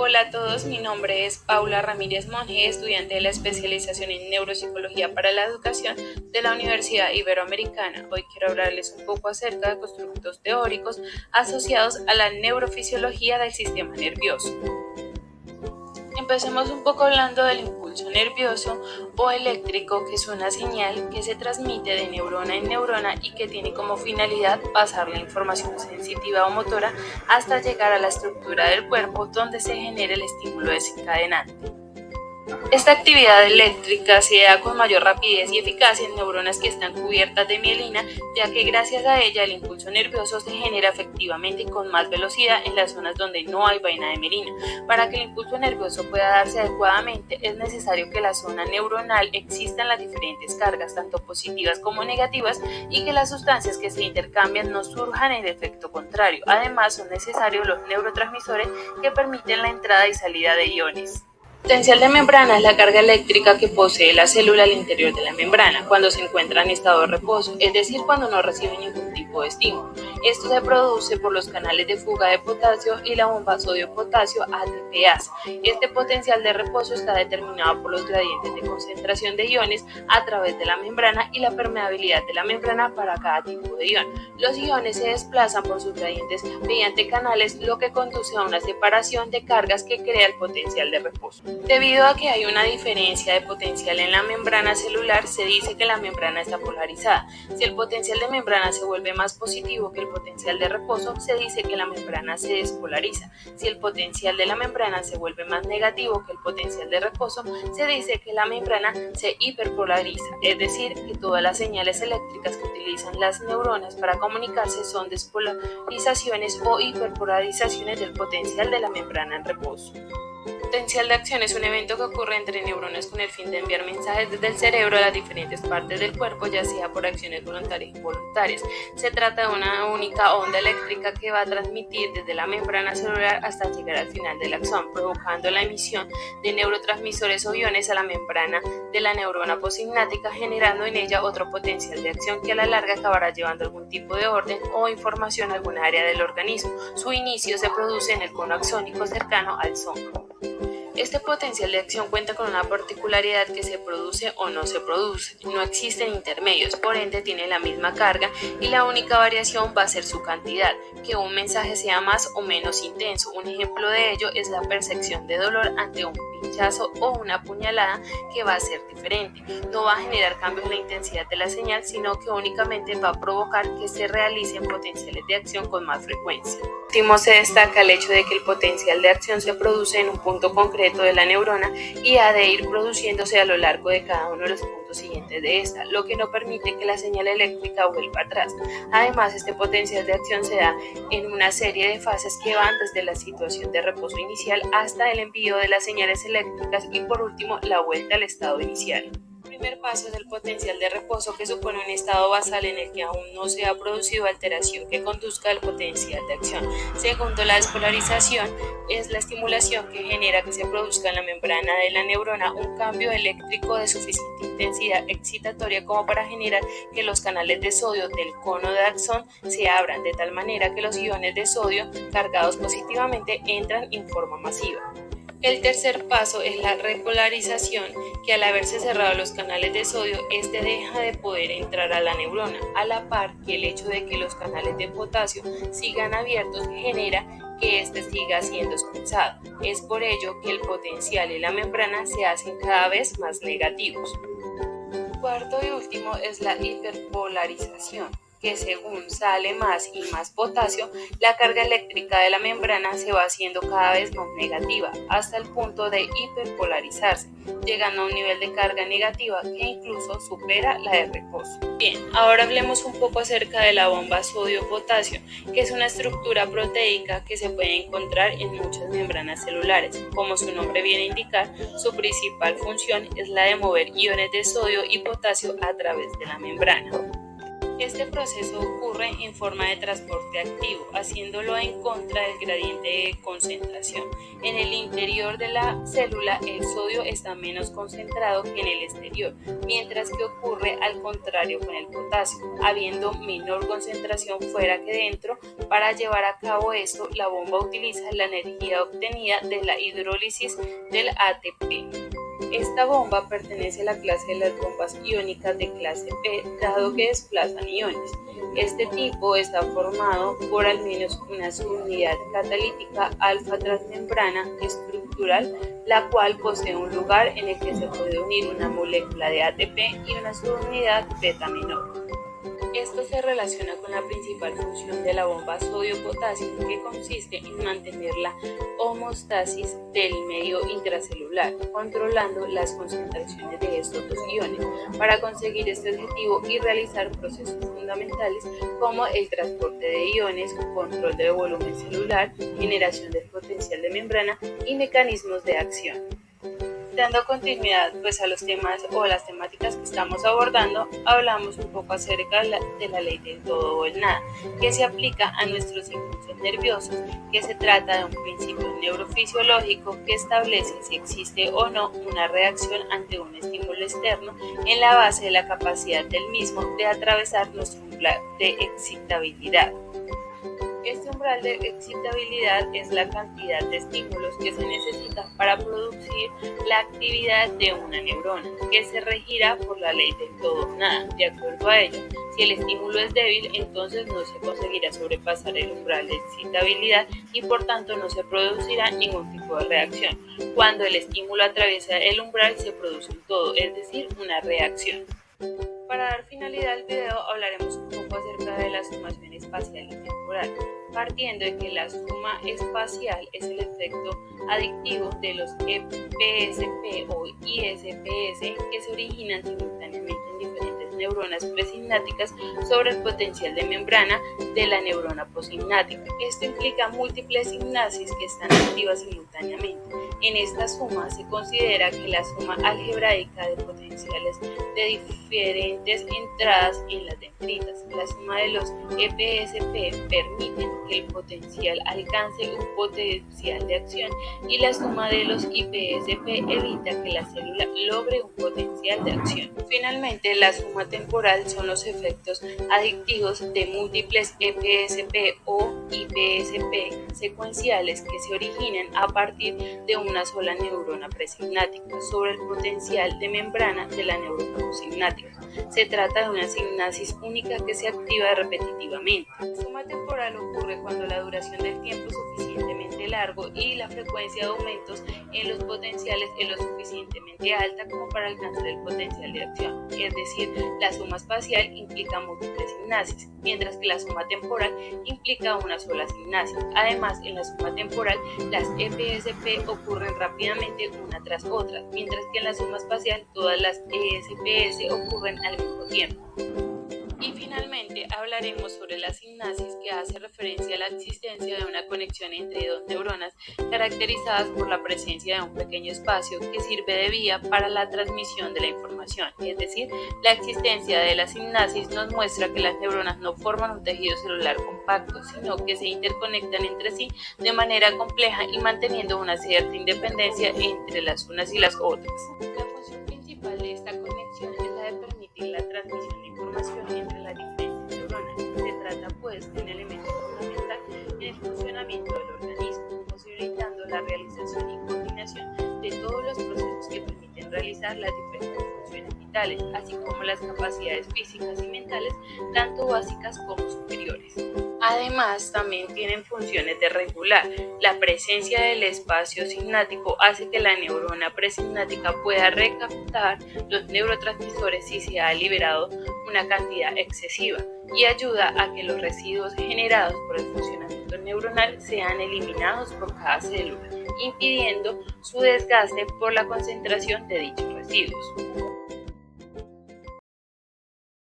Hola a todos, mi nombre es Paula Ramírez Monge, estudiante de la especialización en Neuropsicología para la Educación de la Universidad Iberoamericana. Hoy quiero hablarles un poco acerca de constructos teóricos asociados a la neurofisiología del sistema nervioso. Empecemos un poco hablando del impulso nervioso o eléctrico, que es una señal que se transmite de neurona en neurona y que tiene como finalidad pasar la información sensitiva o motora hasta llegar a la estructura del cuerpo donde se genera el estímulo desencadenante. Esta actividad eléctrica se da con mayor rapidez y eficacia en neuronas que están cubiertas de mielina, ya que gracias a ella el impulso nervioso se genera efectivamente y con más velocidad en las zonas donde no hay vaina de mielina. Para que el impulso nervioso pueda darse adecuadamente es necesario que en la zona neuronal existan las diferentes cargas, tanto positivas como negativas, y que las sustancias que se intercambian no surjan en efecto contrario. Además, son necesarios los neurotransmisores que permiten la entrada y salida de iones. Potencial de membrana es la carga eléctrica que posee la célula al interior de la membrana cuando se encuentra en estado de reposo, es decir, cuando no recibe ningún tipo de estímulo. Esto se produce por los canales de fuga de potasio y la bomba sodio-potasio ATPase. Este potencial de reposo está determinado por los gradientes de concentración de iones a través de la membrana y la permeabilidad de la membrana para cada tipo de ion. Los iones se desplazan por sus gradientes mediante canales, lo que conduce a una separación de cargas que crea el potencial de reposo. Debido a que hay una diferencia de potencial en la membrana celular, se dice que la membrana está polarizada. Si el potencial de membrana se vuelve más positivo que el potencial de reposo, se dice que la membrana se despolariza. Si el potencial de la membrana se vuelve más negativo que el potencial de reposo, se dice que la membrana se hiperpolariza, es decir, que todas las señales eléctricas que utilizan las neuronas para comunicarse son despolarizaciones o hiperpolarizaciones del potencial de la membrana en reposo. Potencial de acción es un evento que ocurre entre neuronas con el fin de enviar mensajes desde el cerebro a las diferentes partes del cuerpo, ya sea por acciones voluntarias o involuntarias. Se trata de una única onda eléctrica que va a transmitir desde la membrana celular hasta llegar al final del axón, provocando la emisión de neurotransmisores o iones a la membrana de la neurona postsináptica, generando en ella otro potencial de acción que a la larga acabará llevando algún tipo de orden o información a alguna área del organismo. Su inicio se produce en el cono axónico cercano al zongo. Este potencial de acción cuenta con una particularidad que se produce o no se produce. No existen intermedios, por ende tiene la misma carga y la única variación va a ser su cantidad, que un mensaje sea más o menos intenso. Un ejemplo de ello es la percepción de dolor ante un pinchazo o una puñalada, que va a ser diferente. No va a generar cambios en la intensidad de la señal, sino que únicamente va a provocar que se realicen potenciales de acción con más frecuencia. Por último, se destaca el hecho de que el potencial de acción se produce en un punto concreto de la neurona y ha de ir produciéndose a lo largo de cada uno de los puntos siguientes de esta, lo que no permite que la señal eléctrica vuelva atrás. Además, este potencial de acción se da en una serie de fases que van desde la situación de reposo inicial hasta el envío de las señales eléctricas y, por último, la vuelta al estado inicial. El primer paso es el potencial de reposo, que supone un estado basal en el que aún no se ha producido alteración que conduzca al potencial de acción. Segundo, la despolarización es la estimulación que genera que se produzca en la membrana de la neurona un cambio eléctrico de suficiente intensidad excitatoria como para generar que los canales de sodio del cono de axón se abran de tal manera que los iones de sodio cargados positivamente entran en forma masiva. El tercer paso es la repolarización, que al haberse cerrado los canales de sodio, este deja de poder entrar a la neurona, a la par que el hecho de que los canales de potasio sigan abiertos genera que éste siga siendo expulsado. Es por ello que el potencial y la membrana se hacen cada vez más negativos. Cuarto y último es la hiperpolarización, que según sale más y más potasio, la carga eléctrica de la membrana se va haciendo cada vez más negativa, hasta el punto de hiperpolarizarse, llegando a un nivel de carga negativa que incluso supera la de reposo. Bien, ahora hablemos un poco acerca de la bomba sodio-potasio, que es una estructura proteica que se puede encontrar en muchas membranas celulares. Como su nombre viene a indicar, su principal función es la de mover iones de sodio y potasio a través de la membrana. Este proceso ocurre en forma de transporte activo, haciéndolo en contra del gradiente de concentración. En el interior de la célula, el sodio está menos concentrado que en el exterior, mientras que ocurre al contrario con el potasio, habiendo menor concentración fuera que dentro. Para llevar a cabo esto, la bomba utiliza la energía obtenida de la hidrólisis del ATP. Esta bomba pertenece a la clase de las bombas iónicas de clase P, dado que desplazan iones. Este tipo está formado por al menos una subunidad catalítica alfa transmembrana estructural, la cual posee un lugar en el que se puede unir una molécula de ATP y una subunidad beta menor. Esto se relaciona con la principal función de la bomba sodio-potasio, que consiste en mantener la homeostasis del medio intracelular, controlando las concentraciones de estos dos iones, para conseguir este objetivo y realizar procesos fundamentales como el transporte de iones, control del volumen celular, generación del potencial de membrana y mecanismos de acción. Dando continuidad a los temas o las temáticas que estamos abordando, hablamos un poco acerca de la ley del todo o el nada, que se aplica a nuestros impulsos nerviosos, que se trata de un principio neurofisiológico que establece si existe o no una reacción ante un estímulo externo en la base de la capacidad del mismo de atravesar nuestro umbral de excitabilidad. Este umbral de excitabilidad es la cantidad de estímulos que se necesita para producir la actividad de una neurona, que se regirá por la ley del todo o nada. De acuerdo a ello, si el estímulo es débil, entonces no se conseguirá sobrepasar el umbral de excitabilidad y por tanto no se producirá ningún tipo de reacción. Cuando el estímulo atraviesa el umbral, se produce un todo, es decir, una reacción. Para dar finalidad al video, hablaremos un poco acerca de la sumación espacial y temporal, partiendo de que la suma espacial es el efecto adictivo de los EPSP o ISPS que se originan simultáneamente en diferentes neuronas presinápticas sobre el potencial de membrana de la neurona postsináptica. Esto implica múltiples sinapsis que están activas simultáneamente. En esta suma se considera que la suma algebraica de potenciales de diferentes entradas en las dendritas. La suma de los EPSP permiten que el potencial alcance un potencial de acción y la suma de los IPSP evita que la célula logre un potencial de acción. Finalmente, la suma temporal son los efectos adictivos de múltiples EPSP o IPSP secuenciales que se originan a partir de una sola neurona presináptica sobre el potencial de membrana de la neurona postsináptica. Se trata de una sinapsis única que se activa repetitivamente. La suma temporal ocurre cuando la duración del tiempo es suficientemente largo y la frecuencia de aumentos en los potenciales es lo suficientemente alta como para alcanzar el potencial de acción. Es decir, la suma espacial implica múltiples sinapsis, mientras que la suma temporal implica una sola sinapsis. Además, en la suma temporal, las EPSP ocurren rápidamente una tras otra, mientras que en la suma espacial todas las ESPS ocurren al mismo tiempo. Y finalmente hablaremos sobre la sinapsis, que hace referencia a la existencia de una conexión entre dos neuronas caracterizadas por la presencia de un pequeño espacio que sirve de vía para la transmisión de la información. Es decir, la existencia de la sinapsis nos muestra que las neuronas no forman un tejido celular compacto, sino que se interconectan entre sí de manera compleja y manteniendo una cierta independencia entre las unas y las otras. La función principal de esta conexión es la de permitir la transmisión de información entre las diferentes neuronas. Se trata de un elemento fundamental en el funcionamiento del organismo, posibilitando la realización y coordinación de todos los procesos que permiten realizar las diferentes funciones vitales, así como las capacidades físicas y mentales, tanto básicas como superiores. Además, también tienen funciones de regular. La presencia del espacio sináptico hace que la neurona presináptica pueda recaptar los neurotransmisores si se ha liberado una cantidad excesiva y ayuda a que los residuos generados por el funcionamiento neuronal sean eliminados por cada célula, impidiendo su desgaste por la concentración de dichos residuos.